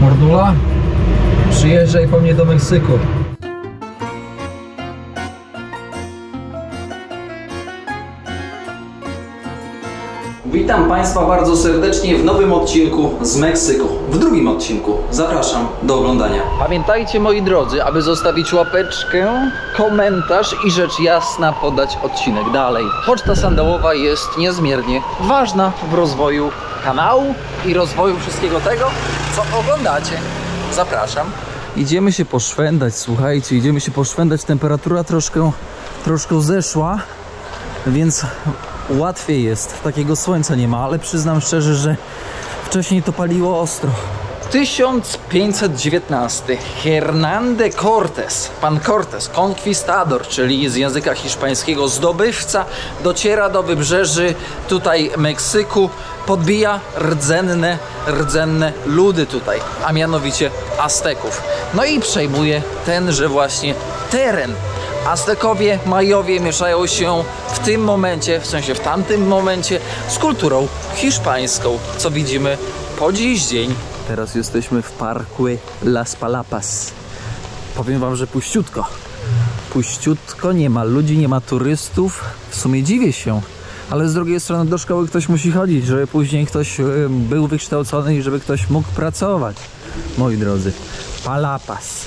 Mordula, przyjeżdżaj po mnie do Meksyku. Witam Państwa bardzo serdecznie w nowym odcinku z Meksyku. W drugim odcinku zapraszam do oglądania. Pamiętajcie, moi drodzy, aby zostawić łapeczkę, komentarz i rzecz jasna podać odcinek dalej. Poczta sandałowa jest niezmiernie ważna w rozwoju kanału i rozwoju wszystkiego tego, co oglądacie. Zapraszam. Idziemy się poszwędać, słuchajcie, idziemy się poszwędać. Temperatura troszkę zeszła, więc łatwiej jest. Takiego słońca nie ma, ale przyznam szczerze, że wcześniej to paliło ostro. 1519 Hernán de Cortés, pan Cortés, konkwistador, czyli z języka hiszpańskiego zdobywca, dociera do wybrzeży tutaj Meksyku, podbija rdzenne ludy tutaj, a mianowicie Azteków. No i przejmuje tenże właśnie teren. Aztekowie, Majowie mieszają się w tym momencie, w sensie w tamtym momencie, z kulturą hiszpańską, co widzimy po dziś dzień. Teraz jesteśmy w parku Las Palapas. Powiem wam, że puściutko. Puściutko, nie ma ludzi, nie ma turystów. W sumie dziwię się, ale z drugiej strony do szkoły ktoś musi chodzić, żeby później ktoś był wykształcony i żeby ktoś mógł pracować. Moi drodzy, Palapas.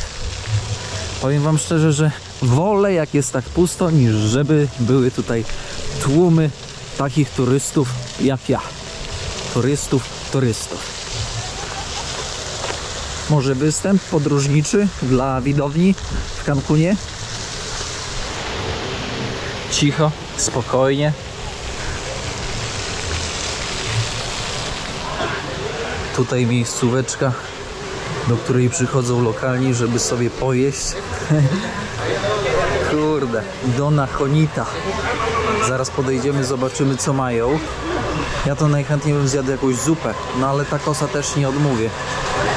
Powiem wam szczerze, że wolę, jak jest tak pusto, niż żeby były tutaj tłumy takich turystów jak ja. Turystów. Może występ podróżniczy dla widowni w Cancunie? Cicho, spokojnie. Tutaj miejscóweczka, do której przychodzą lokalni, żeby sobie pojeść. Kurde, Dona Juanita. Zaraz podejdziemy, zobaczymy, co mają. Ja to najchętniej bym zjadł jakąś zupę, no ale takosa też nie odmówię.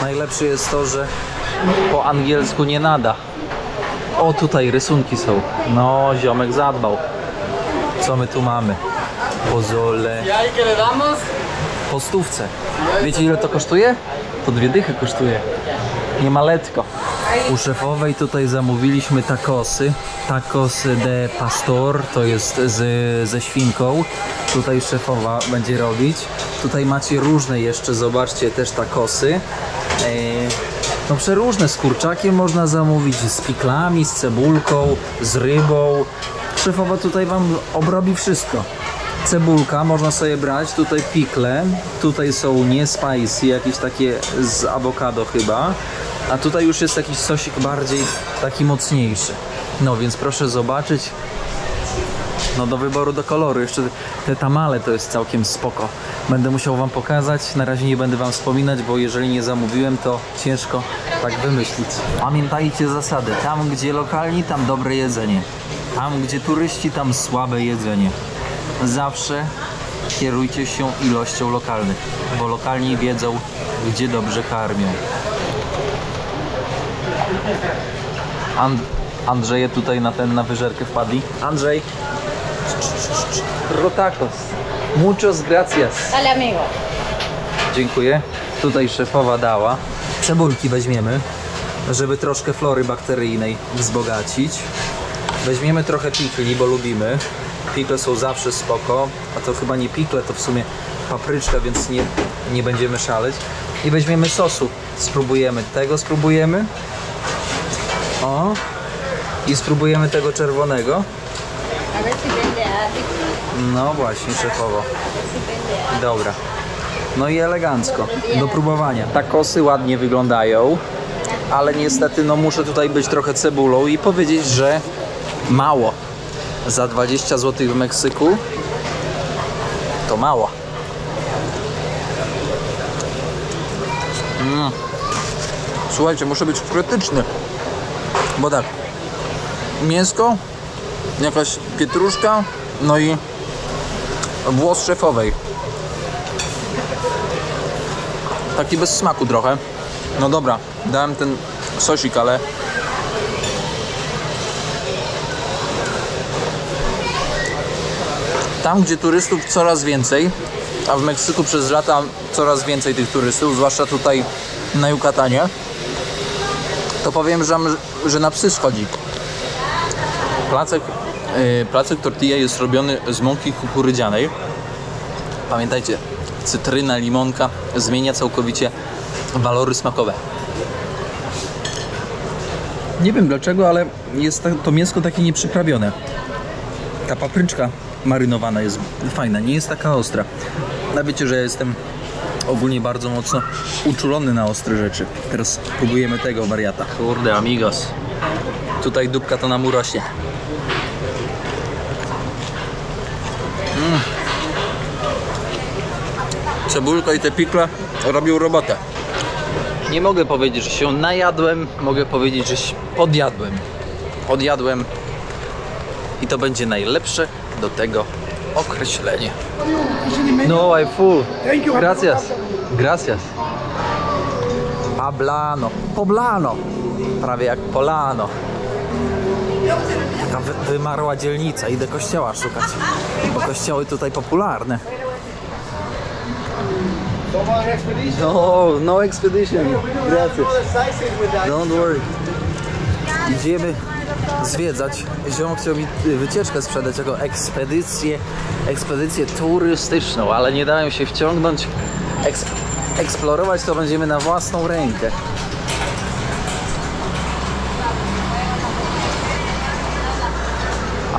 Najlepsze jest to, że po angielsku nie nada. O, tutaj rysunki są. No, ziomek zadbał. Co my tu mamy? Pozole. Po stówce. Wiecie, ile to kosztuje? To 2 dychy kosztuje. Nie maletko. U szefowej tutaj zamówiliśmy takosy. Tacos de pastor, to jest ze świnką. Tutaj szefowa będzie robić. Tutaj macie różne jeszcze, zobaczcie, też takosy. No przeróżne, z kurczakiem można zamówić, z piklami, z cebulką, z rybą. Szefowa tutaj wam obrobi wszystko. Cebulka można sobie brać, tutaj pikle, tutaj są nie spicy, jakieś takie z awokado chyba, a tutaj już jest jakiś sosik bardziej taki mocniejszy. No więc proszę zobaczyć, no do wyboru, do koloru. Jeszcze te tamale to jest całkiem spoko. Będę musiał wam pokazać, na razie nie będę wam wspominać, bo jeżeli nie zamówiłem, to ciężko tak wymyślić. Pamiętajcie zasady, tam gdzie lokalni, tam dobre jedzenie. Tam gdzie turyści, tam słabe jedzenie. Zawsze kierujcie się ilością lokalnych, bo lokalni wiedzą, gdzie dobrze karmią. Andrzeje tutaj na wyżerkę wpadli. Andrzej. Rotacos. Muchos gracias. Dale, amigo. Dziękuję. Tutaj szefowa dała. Cebulki weźmiemy, żeby troszkę flory bakteryjnej wzbogacić. Weźmiemy trochę pikli, bo lubimy. Pikle są zawsze spoko, a to chyba nie pikle, to w sumie papryczka, więc nie będziemy szaleć. I weźmiemy sosu. Spróbujemy tego, spróbujemy. O. I spróbujemy tego czerwonego. No właśnie, szefowo. Dobra. No i elegancko. Do próbowania. Takosy ładnie wyglądają, ale niestety no muszę tutaj być trochę cebulą i powiedzieć, że mało. Za 20 zł w Meksyku to mało. Słuchajcie, muszę być krytyczny, bo tak, mięsko, jakaś pietruszka, no i włos szefowej. Taki bez smaku trochę. No dobra, dałem ten sosik, ale tam, gdzie turystów coraz więcej, a w Meksyku przez lata coraz więcej tych turystów, zwłaszcza tutaj na Yucatanie, to powiem, że na psy schodzi. Placek tortilla jest robiony z mąki kukurydzianej. Pamiętajcie, cytryna, limonka zmienia całkowicie walory smakowe. Nie wiem dlaczego, ale jest to mięsko takie nieprzyprawione. Ta papryczka marynowana jest fajna, nie jest taka ostra. A wiecie, że ja jestem ogólnie bardzo mocno uczulony na ostre rzeczy. Teraz próbujemy tego wariata. Kurde, amigos. Tutaj dupka to nam urośnie. Cebulka i te pikle robią robotę. Nie mogę powiedzieć, że się najadłem, mogę powiedzieć, że się podjadłem. I to będzie najlepsze do tego określenie. No, I'm full. Gracias. Poblano. Prawie jak Polano. Taka wymarła dzielnica. Idę kościoła szukać, bo kościoły tutaj popularne. No expedition. Gracias. Don't worry. Idziemy zwiedzać. Ziom chciał mi wycieczkę sprzedać jako ekspedycję turystyczną, ale nie dałem się wciągnąć. Eksplorować to będziemy na własną rękę.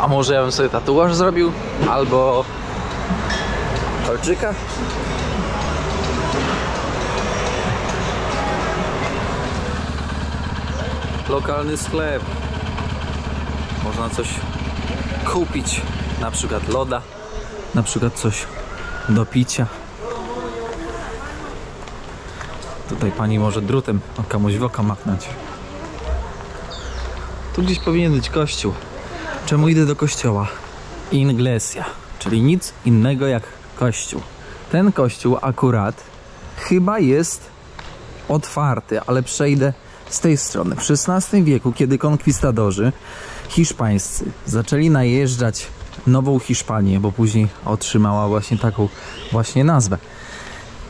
A może ja bym sobie tatuaż zrobił? Albo kolczyka? Lokalny sklep. Można coś kupić. Na przykład loda. Na przykład coś do picia. Tutaj pani może drutem komuś w oko machnąć. Tu gdzieś powinien być kościół. Czemu idę do kościoła? Iglesia, czyli nic innego jak kościół. Ten kościół akurat chyba jest otwarty, ale przejdę z tej strony. W XVI wieku, kiedy konkwistadorzy hiszpańscy zaczęli najeżdżać Nową Hiszpanię, bo później otrzymała właśnie taką właśnie nazwę,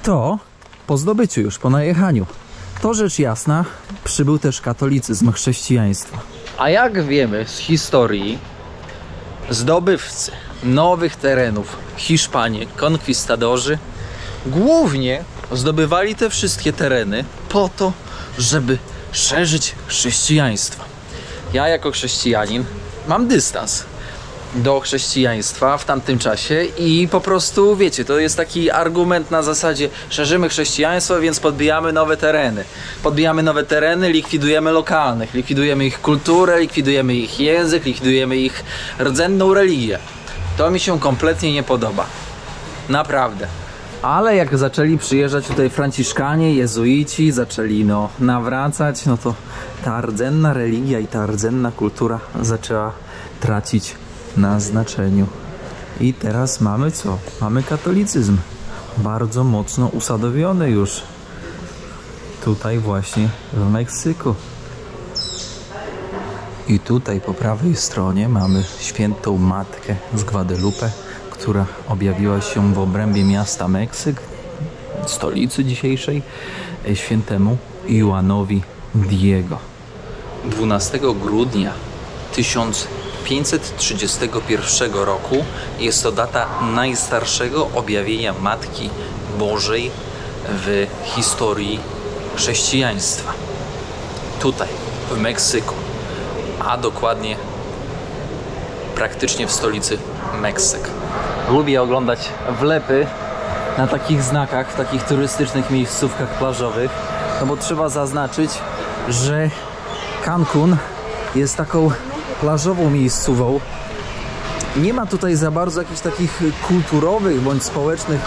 to po zdobyciu już, po najechaniu, to rzecz jasna, przybył też katolicyzm, chrześcijaństwo. A jak wiemy z historii, zdobywcy nowych terenów, Hiszpanie, konkwistadorzy, głównie zdobywali te wszystkie tereny po to, żeby szerzyć chrześcijaństwo. Ja jako chrześcijanin mam dystans do chrześcijaństwa w tamtym czasie i po prostu, wiecie, to jest taki argument na zasadzie szerzymy chrześcijaństwo, więc podbijamy nowe tereny, likwidujemy lokalnych, likwidujemy ich kulturę, likwidujemy ich język, likwidujemy ich rdzenną religię. To mi się kompletnie nie podoba. Naprawdę. Ale jak zaczęli przyjeżdżać tutaj franciszkanie, jezuici, zaczęli nawracać, no to ta rdzenna religia i ta rdzenna kultura zaczęła tracić na znaczeniu. I teraz mamy co? Mamy katolicyzm. Bardzo mocno usadowiony już. Tutaj właśnie w Meksyku. I tutaj po prawej stronie mamy świętą Matkę z Guadalupe, która objawiła się w obrębie miasta Meksyk, stolicy dzisiejszej, świętemu Juanowi Diego. 12 grudnia 1531 roku jest to data najstarszego objawienia Matki Bożej w historii chrześcijaństwa. Tutaj, w Meksyku, a dokładnie praktycznie w stolicy Meksyk. Lubię oglądać wlepy na takich znakach, w takich turystycznych miejscówkach plażowych, no bo trzeba zaznaczyć, że Cancun jest taką plażową miejscówą. Nie ma tutaj za bardzo jakichś takich kulturowych bądź społecznych,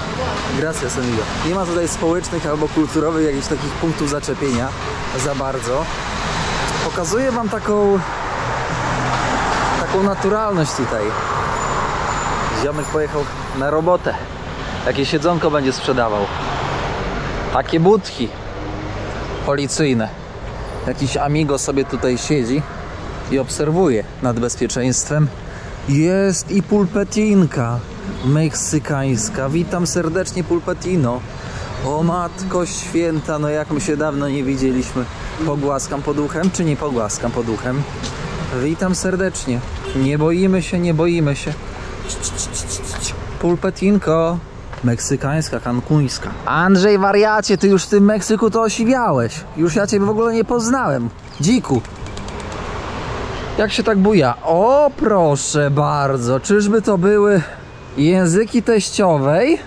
gracias amigo, nie ma tutaj społecznych albo kulturowych jakichś takich punktów zaczepienia za bardzo. Pokazuję wam taką naturalność tutaj. Ziomek pojechał na robotę. Takie siedzonko będzie sprzedawał. Takie budki policyjne. Jakiś amigo sobie tutaj siedzi i obserwuje nad bezpieczeństwem. Jest i pulpetinka meksykańska. Witam serdecznie, pulpetino. O matko święta, no jak my się dawno nie widzieliśmy. Pogłaskam pod uchem, czy nie pogłaskam pod uchem? Witam serdecznie. Nie boimy się, nie boimy się. Pulpetinko. Meksykańska, cancuńska. Andrzej, wariacie, ty już w tym Meksyku to osiwiałeś. Już ja ciebie w ogóle nie poznałem. Dziku. Jak się tak buja? O, proszę bardzo. Czyżby to były języki teściowej?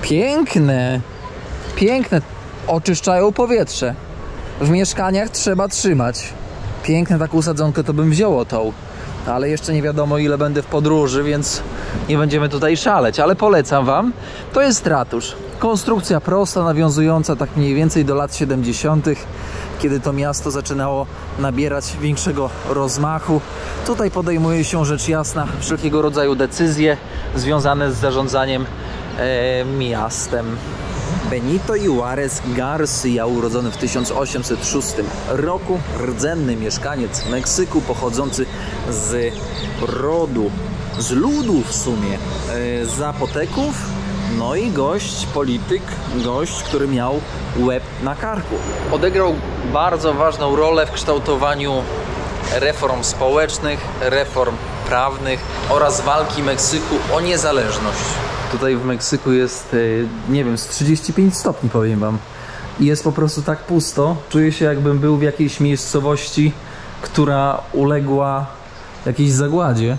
Piękne. Piękne. Oczyszczają powietrze. W mieszkaniach trzeba trzymać. Piękne, taką sadzonkę to bym wziął tą. Ale jeszcze nie wiadomo, ile będę w podróży, więc nie będziemy tutaj szaleć. Ale polecam wam. To jest ratusz. Konstrukcja prosta, nawiązująca tak mniej więcej do lat 70., kiedy to miasto zaczynało nabierać większego rozmachu. Tutaj podejmuje się, rzecz jasna, wszelkiego rodzaju decyzje związane z zarządzaniem miastem. Benito Juarez Garcia, urodzony w 1806 roku, rdzenny mieszkaniec Meksyku, pochodzący z rodu, z ludu w sumie, Zapoteków. No i gość, polityk, gość, który miał łeb na karku. Odegrał bardzo ważną rolę w kształtowaniu reform społecznych, reform prawnych oraz walki Meksyku o niezależność. Tutaj w Meksyku jest, nie wiem, z 35 stopni, powiem wam. I jest po prostu tak pusto. Czuję się, jakbym był w jakiejś miejscowości, która uległa jakiejś zagładzie,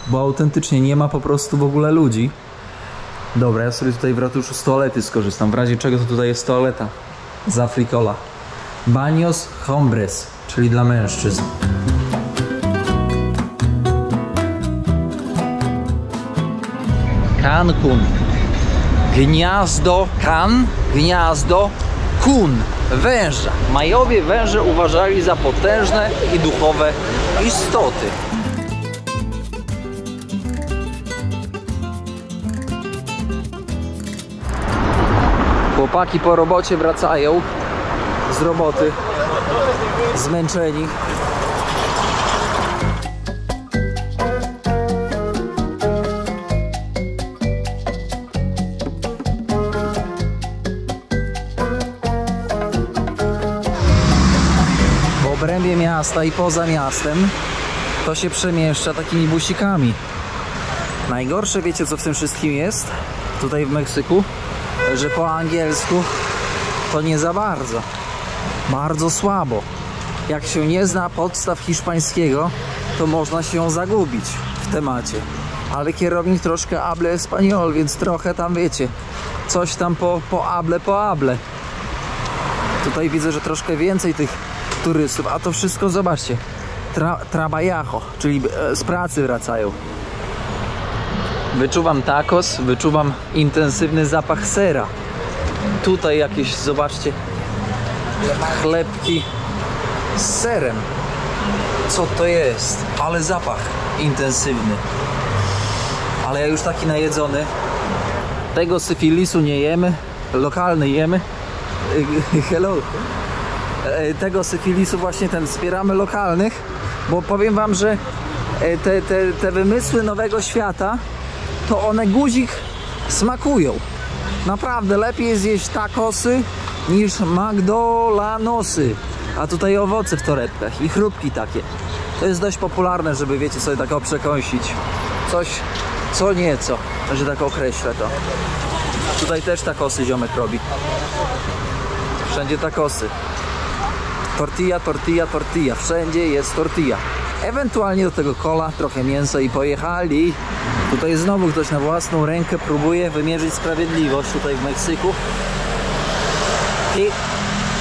bo autentycznie nie ma po prostu w ogóle ludzi. Dobra, ja sobie tutaj w ratuszu z toalety skorzystam. W razie czego to tutaj jest toaleta z Afrikola. Baños hombres, czyli dla mężczyzn. Cancun. Gniazdo Can, gniazdo kun, węża. Majowie węże uważali za potężne i duchowe istoty. Chłopaki po robocie wracają z roboty, zmęczeni. W obrębie miasta i poza miastem to się przemieszcza takimi busikami. Najgorsze, wiecie co w tym wszystkim jest? Tutaj w Meksyku, że po angielsku to nie za bardzo. Bardzo słabo. Jak się nie zna podstaw hiszpańskiego, to można się zagubić w temacie. Ale kierownik troszkę hable español, więc trochę tam, wiecie, coś tam po hable. Tutaj widzę, że troszkę więcej tych turystów, a to wszystko, zobaczcie, trabajajo, czyli z pracy wracają. Wyczuwam tacos, wyczuwam intensywny zapach sera. Tutaj jakieś, zobaczcie, chlebki z serem. Co to jest? Ale zapach intensywny. Ale ja już taki najedzony. Tego syfilisu nie jemy. Lokalny jemy. Hello. Tego syfilisu właśnie ten wspieramy lokalnych. Bo powiem wam, że te wymysły nowego świata, to one guzik smakują. Naprawdę lepiej zjeść tacosy niż McDolanosy. A tutaj owoce w torebkach i chrupki takie. To jest dość popularne, żeby, wiecie, sobie tak przekąsić. Coś, co nieco, że tak określę to. Tutaj też tacosy ziomek robi. Wszędzie tacosy. Tortilla, tortilla, tortilla. Wszędzie jest tortilla. Ewentualnie do tego kola, trochę mięsa i pojechali. Tutaj znowu ktoś na własną rękę próbuje wymierzyć sprawiedliwość tutaj w Meksyku.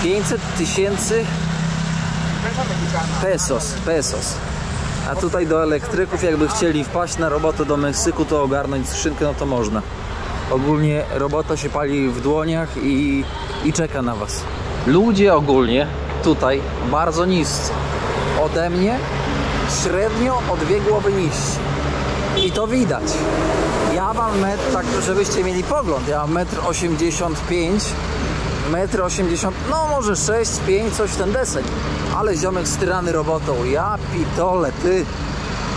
500 tysięcy pesos. A tutaj do elektryków, jakby chcieli wpaść na robotę do Meksyku, to ogarnąć skrzynkę, no to można. Ogólnie robota się pali w dłoniach i czeka na was. Ludzie ogólnie tutaj bardzo niscy. Ode mnie średnio o 2 głowy niżsi. I to widać. Ja mam metr, tak żebyście mieli pogląd, ja mam 1,85 m, 1,80 m, no może 6, 5, coś w ten deseń. Ale ziomek styrany robotą, ja pitole, ty.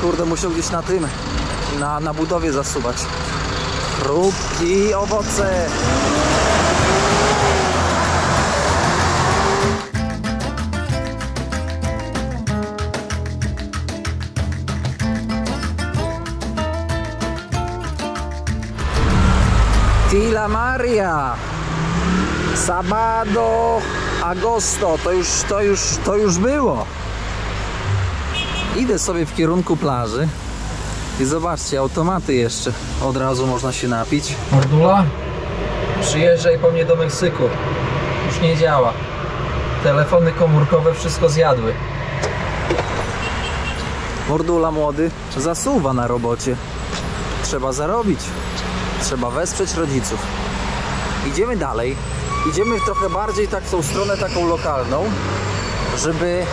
Kurde, musiał gdzieś na tym, na budowie zasuwać. Chrupki, owoce. Villa Maria. Sabado, agosto, to już było. Idę sobie w kierunku plaży i zobaczcie, automaty jeszcze. Od razu można się napić. Mordula, przyjeżdżaj po mnie do Meksyku. Już nie działa. Telefony komórkowe wszystko zjadły. Mordula młody zasuwa na robocie. Trzeba zarobić. Trzeba wesprzeć rodziców. Idziemy dalej. Idziemy trochę bardziej tak w tą stronę taką lokalną, żeby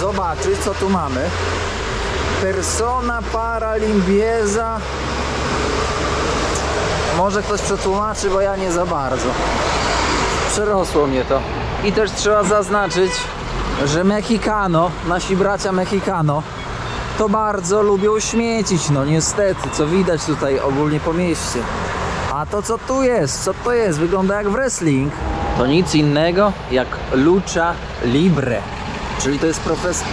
zobaczyć, co tu mamy. Persona para limpieza. Może ktoś przetłumaczy, bo ja nie za bardzo. Przerosło mnie to. I też trzeba zaznaczyć, że Mexicano, nasi bracia Mexicano, to bardzo lubią śmiecić, no niestety, co widać tutaj ogólnie po mieście. A to co tu jest? Co to jest? Wygląda jak wrestling. To nic innego jak lucha libre. Czyli to jest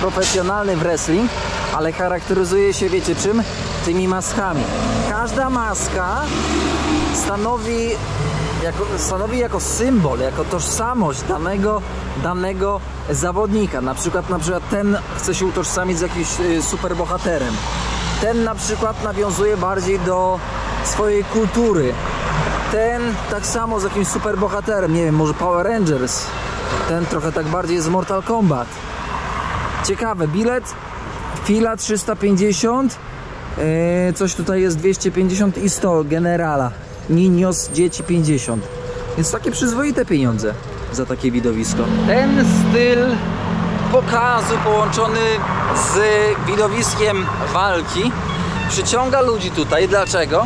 profesjonalny wrestling, ale charakteryzuje się, wiecie czym? Tymi maskami. Każda maska stanowi jako symbol, jako tożsamość danego zawodnika. Na przykład ten chce się utożsamić z jakimś superbohaterem. Ten na przykład nawiązuje bardziej do swojej kultury. Ten tak samo z jakimś superbohaterem, nie wiem, może Power Rangers. Ten trochę tak bardziej z Mortal Kombat. Ciekawe, bilet fila 350, coś tutaj jest 250 i 100 generala. Niños, dzieci 50. Więc takie przyzwoite pieniądze za takie widowisko. Ten styl pokazu połączony z widowiskiem walki przyciąga ludzi tutaj. Dlaczego?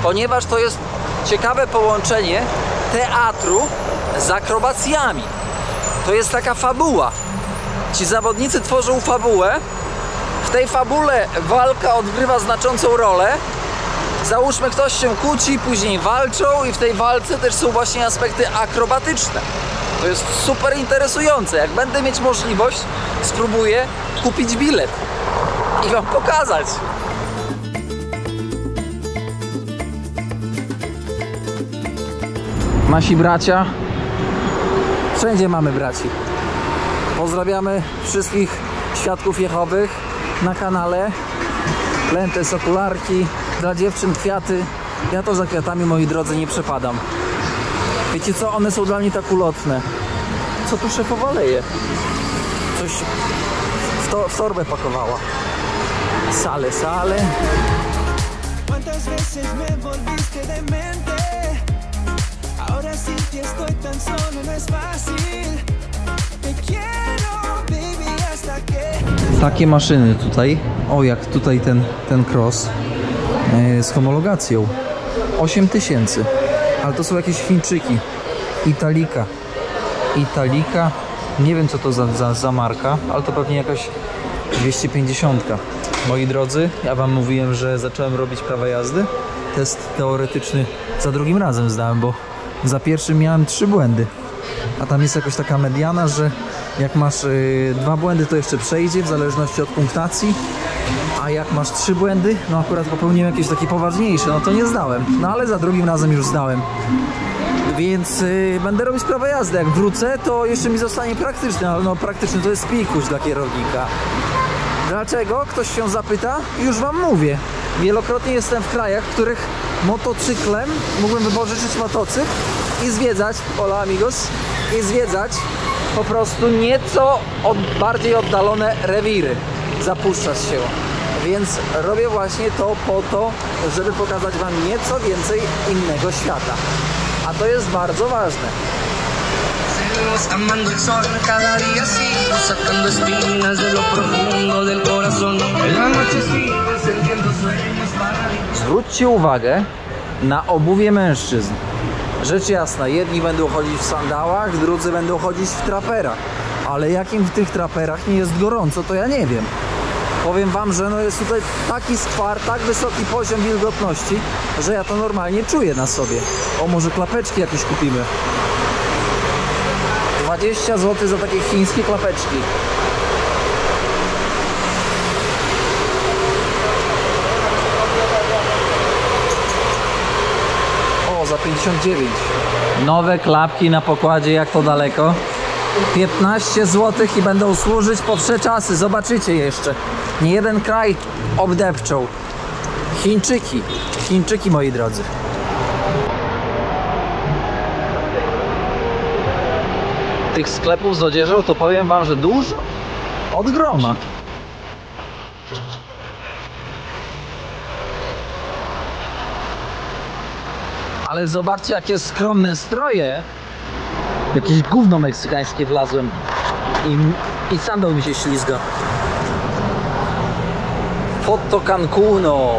Ponieważ to jest ciekawe połączenie teatru z akrobacjami. To jest taka fabuła. Ci zawodnicy tworzą fabułę. W tej fabule walka odgrywa znaczącą rolę. Załóżmy, ktoś się kłóci, później walczą i w tej walce też są właśnie aspekty akrobatyczne. To jest super interesujące. Jak będę mieć możliwość, spróbuję kupić bilet i wam pokazać. Nasi bracia, wszędzie mamy braci. Pozdrawiamy wszystkich świadków Jehowych na kanale. Lentes, okularki, dla dziewczyn kwiaty. Ja to za kwiatami, moi drodzy, nie przepadam. Wiecie co? One są dla mnie tak ulotne. Co tu szefowa leje? Coś w torbę pakowała. Sale. Takie maszyny tutaj. O, jak tutaj ten cross z homologacją. 8000. Ale to są jakieś Chińczyki. Italika. Nie wiem co to za marka, ale to pewnie jakaś 250. Moi drodzy, ja wam mówiłem, że zacząłem robić prawa jazdy. Test teoretyczny za drugim razem zdałem, bo za pierwszym miałem 3 błędy. A tam jest jakoś taka mediana, że jak masz 2 błędy, to jeszcze przejdzie w zależności od punktacji. A jak masz 3 błędy, no akurat popełniłem jakieś takie poważniejsze, no to nie zdałem. No ale za drugim razem już zdałem. Więc będę robić prawo jazdy. Jak wrócę, to jeszcze mi zostanie praktyczne, ale no praktyczny to jest pikuś dla kierownika. Dlaczego? Ktoś się zapyta? Już wam mówię. Wielokrotnie jestem w krajach, w których motocyklem mógłbym wypożyczyć motocykl i zwiedzać, hola amigos, i zwiedzać po prostu nieco bardziej oddalone rewiry. Zapuszczać się. Więc robię właśnie to po to, żeby pokazać wam nieco więcej innego świata. A to jest bardzo ważne. Zwróćcie uwagę na obuwie mężczyzn. Rzecz jasna, jedni będą chodzić w sandałach, drudzy będą chodzić w traperach. Ale jakim w tych traperach nie jest gorąco, to ja nie wiem. Powiem wam, że no jest tutaj taki skwar, tak wysoki poziom wilgotności, że ja to normalnie czuję na sobie. O, może klapeczki jakieś kupimy. 20 zł za takie chińskie klapeczki. O, O, za 59. Nowe klapki na pokładzie, jak to daleko. 15 zł i będą służyć po wsze czasy. Zobaczycie jeszcze. Nie jeden kraj obdepczą. Chińczyki. Chińczyki, moi drodzy. Tych sklepów z odzieżą to powiem wam, że dużo. Od groma. Ale zobaczcie, jakie skromne stroje. Jakieś gówno meksykańskie wlazłem i sandał mi się ślizga. Foto Cancuno.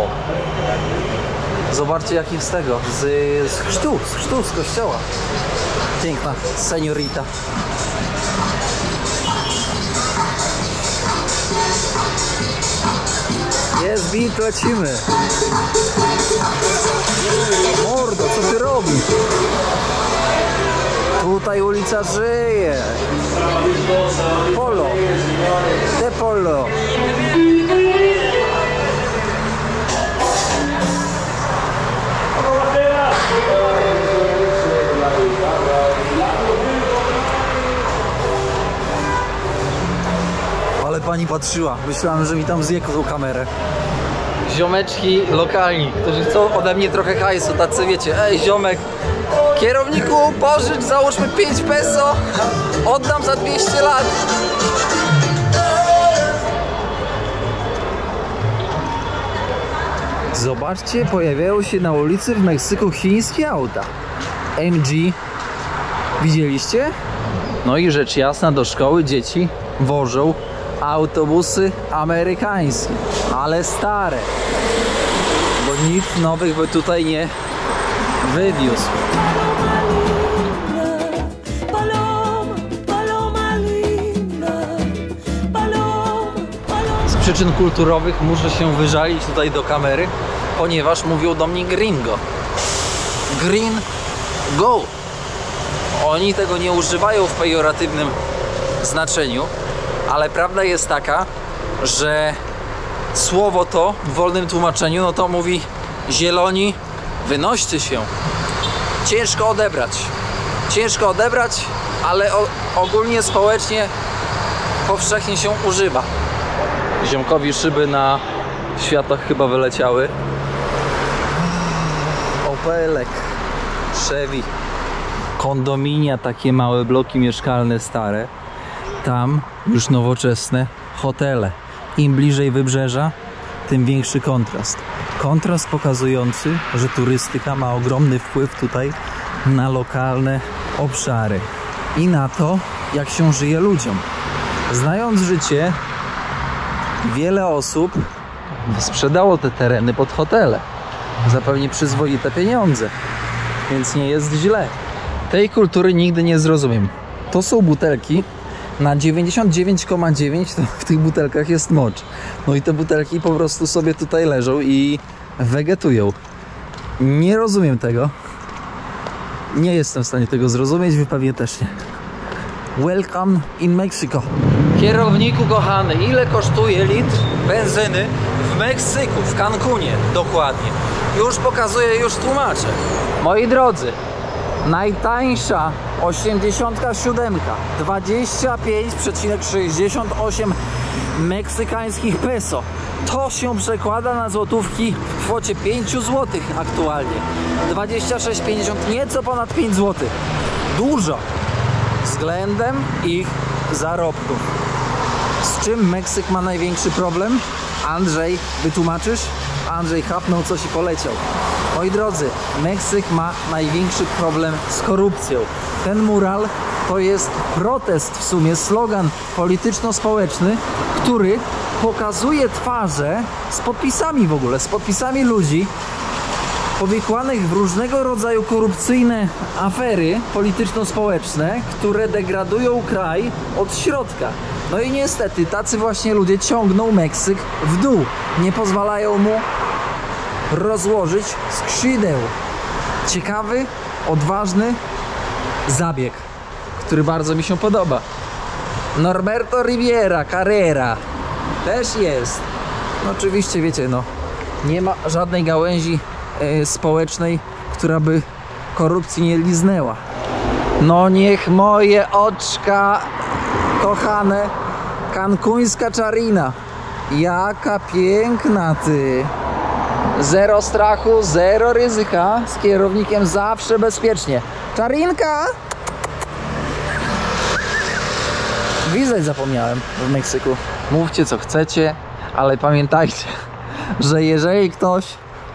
Zobaczcie, jaki z tego, z chrztu, z kościoła. Piękna seniorita. Jest bit, lecimy. Mordo, co ty robisz? Tutaj ulica żyje. Polo. De Polo. Ale pani patrzyła. Myślałem, że mi tam zje tą kamerę. Ziomeczki lokalni, którzy chcą ode mnie trochę hajsu, tacy wiecie, ej ziomek, kierowniku pożycz, załóżmy 5 peso, oddam za 200 lat. Zobaczcie, pojawiają się na ulicy w Meksyku chińskie auta. MG, widzieliście? No i rzecz jasna, do szkoły dzieci wożą autobusy amerykańskie, ale stare, bo nikt nowych by tutaj nie wywiózł. Z przyczyn kulturowych muszę się wyżalić tutaj do kamery, ponieważ mówią do mnie gringo. Green go. Oni tego nie używają w pejoratywnym znaczeniu, ale prawda jest taka, że słowo to w wolnym tłumaczeniu, no to mówi zieloni, wynoście się. Ciężko odebrać, ale ogólnie społecznie powszechnie się używa. Ziomkowi szyby na światłach chyba wyleciały. Opelek, Chevy, kondominia, takie małe bloki mieszkalne stare. Tam już nowoczesne hotele. Im bliżej wybrzeża, tym większy kontrast. Kontrast pokazujący, że turystyka ma ogromny wpływ tutaj na lokalne obszary i na to, jak się żyje ludziom. Znając życie, wiele osób sprzedało te tereny pod hotele za pewnie przyzwoite pieniądze, więc nie jest źle. Tej kultury nigdy nie zrozumiem. To są butelki. Na 99,9 to w tych butelkach jest mocz. No i te butelki po prostu sobie tutaj leżą i wegetują. Nie rozumiem tego. Nie jestem w stanie tego zrozumieć, wy pewnie też nie. Welcome in Mexico. Kierowniku kochany, ile kosztuje litr benzyny w Meksyku, w Cancunie dokładnie? Już pokazuję, już tłumaczę. Moi drodzy, najtańsza 87, 25,68 meksykańskich peso. To się przekłada na złotówki w kwocie 5 zł aktualnie. 26,50, nieco ponad 5 zł. Dużo względem ich zarobków. Z czym Meksyk ma największy problem? Andrzej, wytłumaczysz? Andrzej chapnął coś i poleciał. Moi drodzy, Meksyk ma największy problem z korupcją. Ten mural to jest protest, w sumie slogan polityczno-społeczny, który pokazuje twarze z podpisami w ogóle, z podpisami ludzi powikłanych w różnego rodzaju korupcyjne afery polityczno-społeczne, które degradują kraj od środka. No i niestety tacy właśnie ludzie ciągną Meksyk w dół. Nie pozwalają mu rozłożyć skrzydeł. Ciekawy, odważny zabieg, który bardzo mi się podoba. Norberto Riviera Carrera też jest. No oczywiście wiecie, no nie ma żadnej gałęzi społecznej, która by korupcji nie liznęła. No niech moje oczka kochane, kankuńska czarina. Jaka piękna ty. Zero strachu, zero ryzyka. Z kierownikiem zawsze bezpiecznie. Czarinka! Wizę zapomniałem w Meksyku. Mówcie co chcecie, ale pamiętajcie, że jeżeli ktoś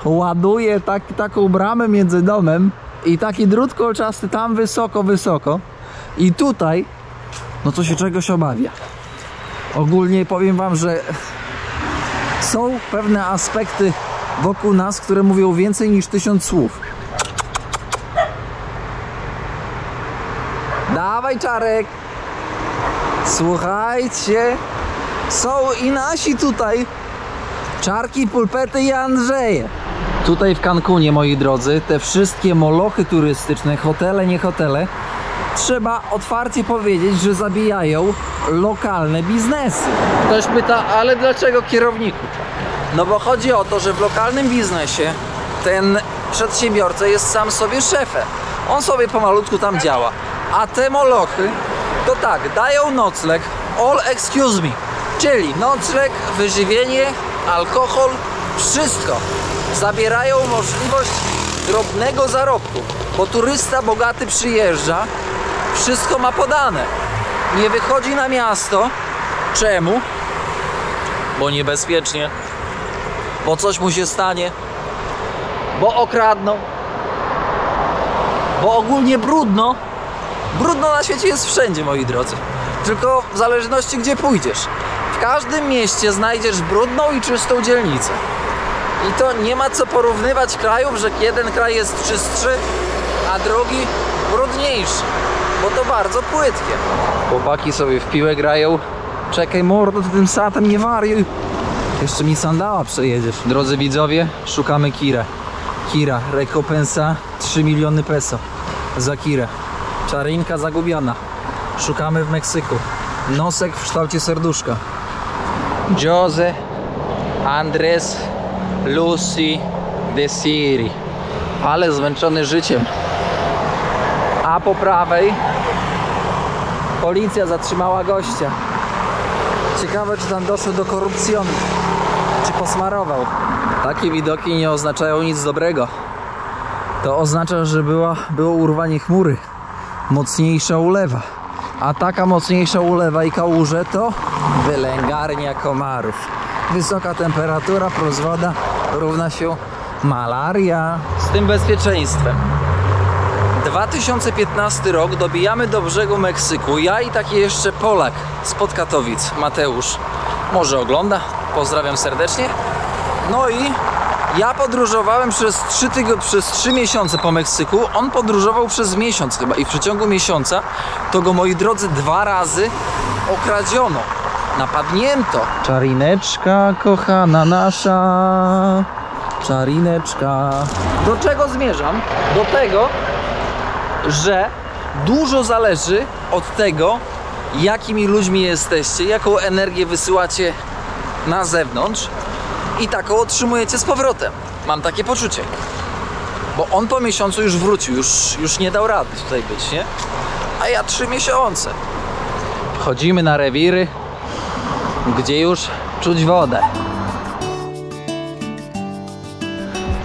ładuje taką bramę między domem i taki drut kolczasty tam wysoko i tutaj, no to się czegoś obawia. Ogólnie powiem wam, że są pewne aspekty wokół nas, które mówią więcej niż 1000 słów. Dawaj, Czarek! Słuchajcie, są i nasi tutaj Czarki, Pulpety i Andrzeje. Tutaj w Cancunie, moi drodzy, te wszystkie molochy turystyczne, hotele, nie hotele, trzeba otwarcie powiedzieć, że zabijają lokalne biznesy. Ktoś pyta, ale dlaczego kierowniku? No bo chodzi o to, że w lokalnym biznesie ten przedsiębiorca jest sam sobie szefem. On sobie pomalutku tam działa. A te molochy to tak, dają nocleg, all excuse me, czyli nocleg, wyżywienie, alkohol, wszystko. Zabierają możliwość drobnego zarobku, bo turysta bogaty przyjeżdża, wszystko ma podane. Nie wychodzi na miasto. Czemu? Bo niebezpiecznie. Bo coś mu się stanie. Bo okradną. Bo ogólnie brudno. Brudno na świecie jest wszędzie, moi drodzy. Tylko w zależności gdzie pójdziesz. W każdym mieście znajdziesz brudną i czystą dzielnicę. I to nie ma co porównywać krajów, że jeden kraj jest czystszy, a drugi brudniejszy. Bo to bardzo płytkie. Chłopaki sobie w piłę grają. Czekaj mordo, ty tym satem nie wariuj. Jeszcze mi sandała przejedziesz. Drodzy widzowie, szukamy Kirę. Kira, rekompensa 3 miliony peso za Kirę. Czarinka zagubiona. Szukamy w Meksyku. Nosek w kształcie serduszka. Jose, Andres, Lucy, Desiri. Ale zmęczony życiem. A po prawej policja zatrzymała gościa. Ciekawe, czy tam doszło do korupcji, czy posmarował. Takie widoki nie oznaczają nic dobrego. To oznacza, że było urwanie chmury. Mocniejsza ulewa. A taka mocniejsza ulewa i kałuże to wylęgarnia komarów. Wysoka temperatura plus woda równa się malaria. Z tym bezpieczeństwem. 2015 rok, dobijamy do brzegu Meksyku. Ja i taki jeszcze Polak spod Katowic, Mateusz. Może ogląda? Pozdrawiam serdecznie. No i ja podróżowałem przez 3 miesiące po Meksyku. On podróżował przez miesiąc chyba. I w przeciągu miesiąca to go, moi drodzy, 2 razy okradziono. Napadnięto. Czarineczka kochana nasza. Czarineczka. Do czego zmierzam? Do tego, że dużo zależy od tego, jakimi ludźmi jesteście, jaką energię wysyłacie na zewnątrz i taką otrzymujecie z powrotem. Mam takie poczucie. Bo on po miesiącu już wrócił, już nie dał rady tutaj być, nie? A ja 3 miesiące. Wchodzimy na rewiry, gdzie już czuć wodę.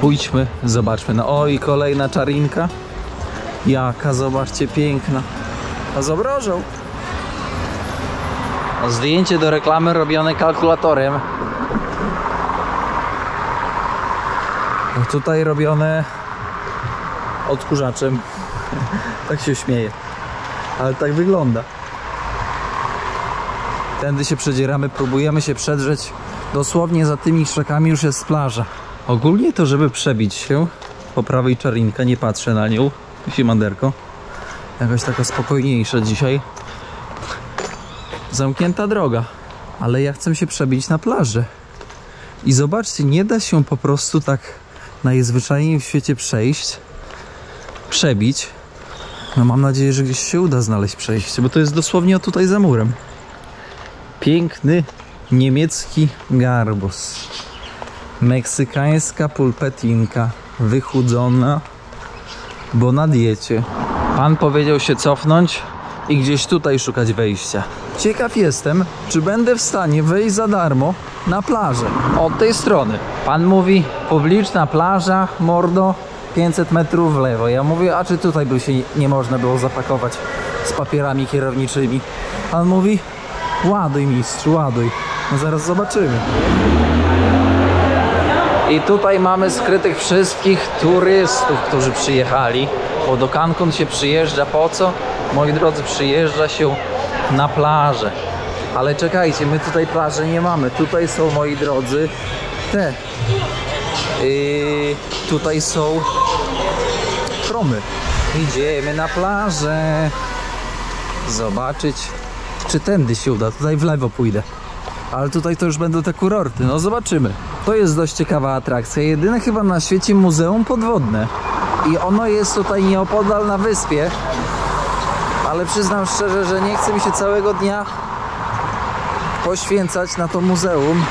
Pójdźmy, zobaczmy. No oj, kolejna czarinka. Jaka, zobaczcie, piękna. A z obrożą. Zdjęcie do reklamy robione kalkulatorem. A tutaj robione odkurzaczem. Tak się śmieje. Ale tak wygląda. Tędy się przedzieramy, próbujemy się przedrzeć. Dosłownie za tymi krzakami już jest plaża. Ogólnie to, żeby przebić się po prawej czarinka, nie patrzę na nią. Siemaderko. Jakaś taka spokojniejsza dzisiaj. Zamknięta droga. Ale ja chcę się przebić na plażę. I zobaczcie, nie da się po prostu tak najzwyczajniej w świecie przejść. Przebić. No mam nadzieję, że gdzieś się uda znaleźć przejście, bo to jest dosłownie tutaj za murem. Piękny niemiecki garbus. Meksykańska pulpetinka. Wychudzona. bo na diecie. Pan powiedział się cofnąć i gdzieś tutaj szukać wejścia. Ciekaw jestem, czy będę w stanie wejść za darmo na plażę. Od tej strony. Pan mówi, publiczna plaża, mordo, 500 metrów w lewo. Ja mówię, a czy tutaj by się nie można było zapakować z papierami kierowniczymi? Pan mówi, ładuj mistrzu, ładuj. No zaraz zobaczymy. I tutaj mamy skrytych wszystkich turystów, którzy przyjechali. Bo do Cancun się przyjeżdża po co? Moi drodzy, przyjeżdża się na plażę. Ale czekajcie, my tutaj plaży nie mamy. Tutaj są, moi drodzy, te. Tutaj są promy. Idziemy na plażę. Zobaczyć, czy tędy się uda. Tutaj w lewo pójdę. Ale tutaj to już będą te kurorty. No zobaczymy. To jest dość ciekawa atrakcja. Jedyne chyba na świecie muzeum podwodne. I ono jest tutaj nieopodal na wyspie. Ale przyznam szczerze, że nie chce mi się całego dnia poświęcać na to muzeum.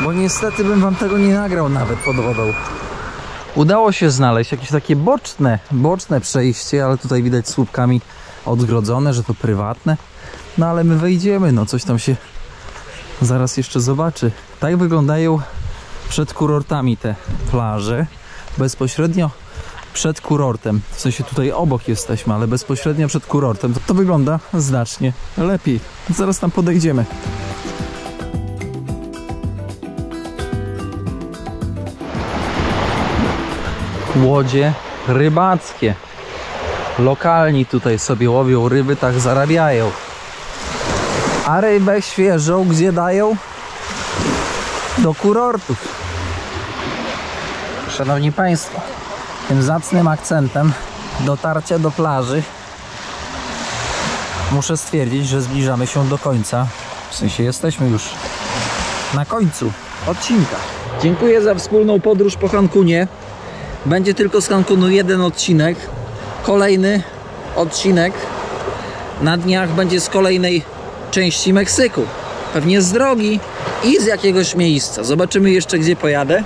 Bo niestety bym wam tego nie nagrał nawet pod wodą. Udało się znaleźć jakieś takie boczne przejście, ale tutaj widać słupkami odgrodzone, że to prywatne. No ale my wejdziemy, no coś tam się zaraz jeszcze zobaczy. Tak wyglądają przed kurortami te plaże. Bezpośrednio przed kurortem. W sensie tutaj obok jesteśmy, ale bezpośrednio przed kurortem. To wygląda znacznie lepiej. Zaraz tam podejdziemy. Łodzie rybackie. Lokalni tutaj sobie łowią ryby, tak zarabiają. A rybę świeżą gdzie dają? Do kurortów. Szanowni Państwo, tym zacnym akcentem dotarcia do plaży muszę stwierdzić, że zbliżamy się do końca. W sensie jesteśmy już na końcu odcinka. Dziękuję za wspólną podróż po Cancunie. Będzie tylko z Cancunu jeden odcinek. Kolejny odcinek na dniach będzie z kolejnej części Meksyku. Pewnie z drogi i z jakiegoś miejsca. Zobaczymy jeszcze, gdzie pojadę.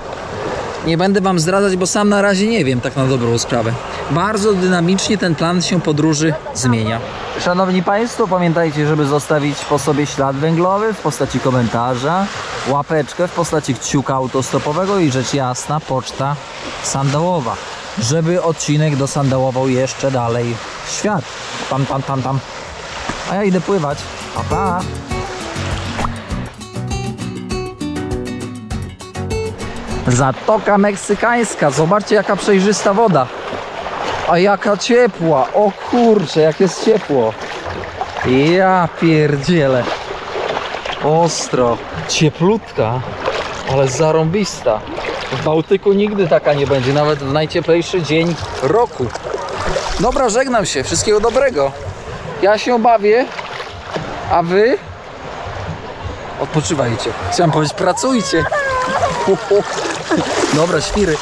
Nie będę wam zdradzać, bo sam na razie nie wiem, tak na dobrą sprawę. Bardzo dynamicznie ten plan się podróży zmienia. Szanowni Państwo, pamiętajcie, żeby zostawić po sobie ślad węglowy w postaci komentarza, łapeczkę w postaci kciuka autostopowego i rzecz jasna poczta sandałowa, żeby odcinek dosandałował jeszcze dalej w świat. Tam. A ja idę pływać. Pa, pa. Zatoka Meksykańska. Zobaczcie, jaka przejrzysta woda. A jaka ciepła. O kurczę, jak jest ciepło. Ja pierdzielę. Ostro. Cieplutka. Ale zarąbista. W Bałtyku nigdy taka nie będzie. Nawet w najcieplejszy dzień roku. Dobra, żegnam się. Wszystkiego dobrego. Ja się bawię. A wy? Odpoczywajcie. Chciałem powiedzieć, pracujcie. Dobra, świry.